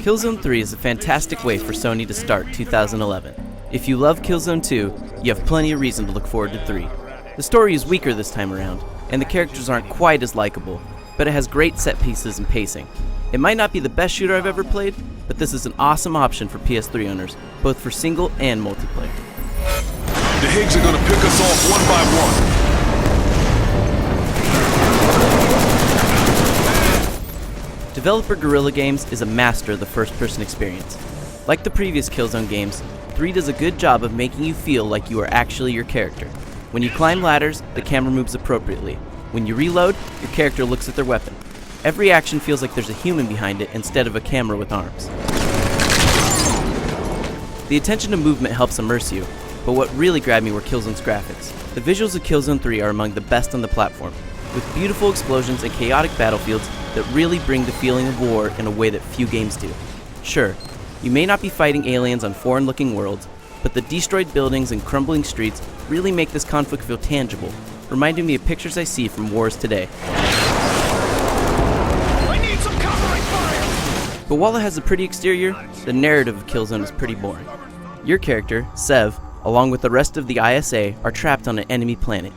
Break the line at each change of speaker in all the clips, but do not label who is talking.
Killzone 3 is a fantastic way for Sony to start 2011. If you love Killzone 2, you have plenty of reason to look forward to 3. The story is weaker this time around, and the characters aren't quite as likable, but it has great set pieces and pacing. It might not be the best shooter I've ever played, but this is an awesome option for PS3 owners, both for single and multiplayer.
The Higgs are gonna pick us off one by one.
Developer Guerrilla Games is a master of the first-person experience. Like the previous Killzone games, 3 does a good job of making you feel like you are actually your character. When you climb ladders, the camera moves appropriately. When you reload, your character looks at their weapon. Every action feels like there's a human behind it instead of a camera with arms. The attention to movement helps immerse you, but what really grabbed me were Killzone's graphics. The visuals of Killzone 3 are among the best on the platform, with beautiful explosions and chaotic battlefields that really bring the feeling of war in a way that few games do. Sure, you may not be fighting aliens on foreign-looking worlds, but the destroyed buildings and crumbling streets really make this conflict feel tangible, reminding me of pictures I see from wars today.
I need some covering fire!
But while it has a pretty exterior, the narrative of Killzone is pretty boring. Your character, Sev, along with the rest of the ISA, are trapped on an enemy planet.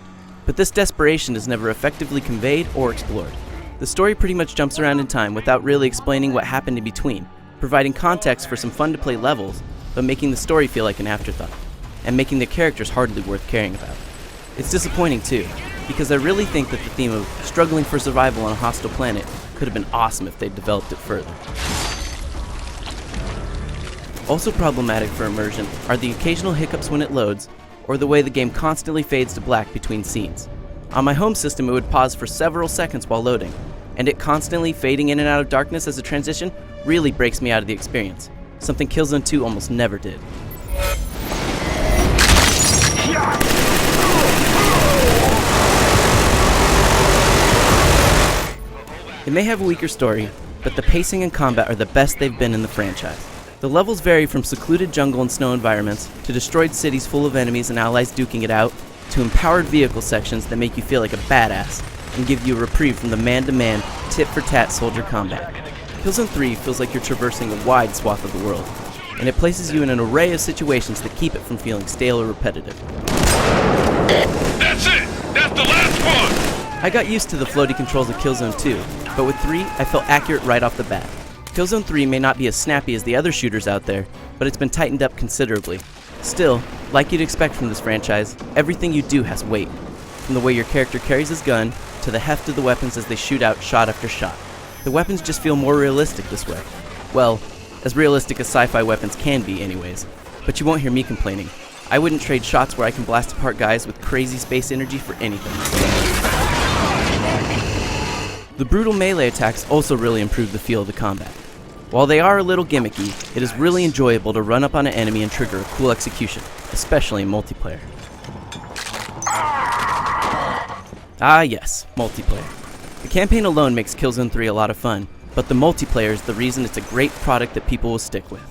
But this desperation is never effectively conveyed or explored. The story pretty much jumps around in time without really explaining what happened in between, providing context for some fun-to-play levels, but making the story feel like an afterthought, and making the characters hardly worth caring about. It's disappointing too, because I really think that the theme of struggling for survival on a hostile planet could have been awesome if they'd developed it further. Also problematic for immersion are the occasional hiccups when it loads, or the way the game constantly fades to black between scenes. On my home system, it would pause for several seconds while loading, and it constantly fading in and out of darkness as a transition really breaks me out of the experience, something Killzone 2 almost never did. It may have a weaker story, but the pacing and combat are the best they've been in the franchise. The levels vary from secluded jungle and snow environments, to destroyed cities full of enemies and allies duking it out, to empowered vehicle sections that make you feel like a badass and give you a reprieve from the man-to-man, tit-for-tat soldier combat. Killzone 3 feels like you're traversing a wide swath of the world, and it places you in an array of situations that keep it from feeling stale or repetitive.
That's it! That's the last one!
I got used to the floaty controls of Killzone 2, but with 3, I felt accurate right off the bat. Killzone 3 may not be as snappy as the other shooters out there, but it's been tightened up considerably. Still, like you'd expect from this franchise, everything you do has weight, from the way your character carries his gun, to the heft of the weapons as they shoot out shot after shot. The weapons just feel more realistic this way. Well, as realistic as sci-fi weapons can be anyways, but you won't hear me complaining. I wouldn't trade shots where I can blast apart guys with crazy space energy for anything. The brutal melee attacks also really improve the feel of the combat. While they are a little gimmicky, it is really enjoyable to run up on an enemy and trigger a cool execution, especially in multiplayer. Ah yes, multiplayer. The campaign alone makes Killzone 3 a lot of fun, but the multiplayer is the reason it's a great product that people will stick with.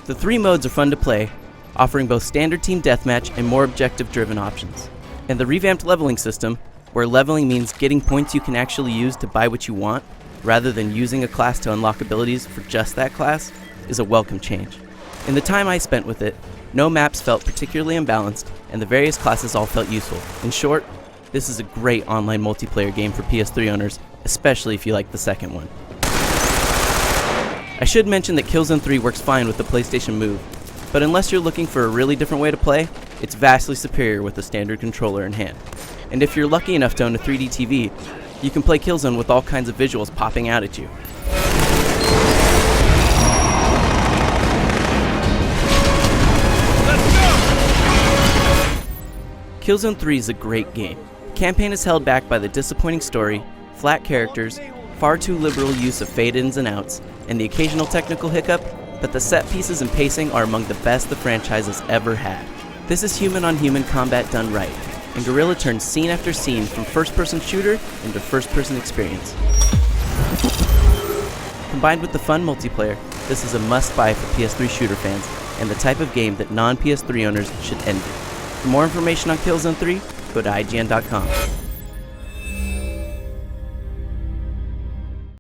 The 3 modes are fun to play, offering both standard team deathmatch and more objective-driven options. And the revamped leveling system, where leveling means getting points you can actually use to buy what you want, rather than using a class to unlock abilities for just that class, is a welcome change. In the time I spent with it, no maps felt particularly imbalanced, and the various classes all felt useful. In short, this is a great online multiplayer game for PS3 owners, especially if you like the second one. I should mention that Killzone 3 works fine with the PlayStation Move, but unless you're looking for a really different way to play, it's vastly superior with the standard controller in hand. And if you're lucky enough to own a 3D TV, you can play Killzone with all kinds of visuals popping out at you.
Let's go!
Killzone 3 is a great game. The campaign is held back by the disappointing story, flat characters, far too liberal use of fade-ins and outs, and the occasional technical hiccup, but the set pieces and pacing are among the best the franchise has ever had. This is human-on-human combat done right, and Guerrilla turns scene after scene from first-person shooter into first-person experience. Combined with the fun multiplayer, this is a must-buy for PS3 shooter fans, and the type of game that non-PS3 owners should envy. For more information on Killzone 3, go to IGN.com.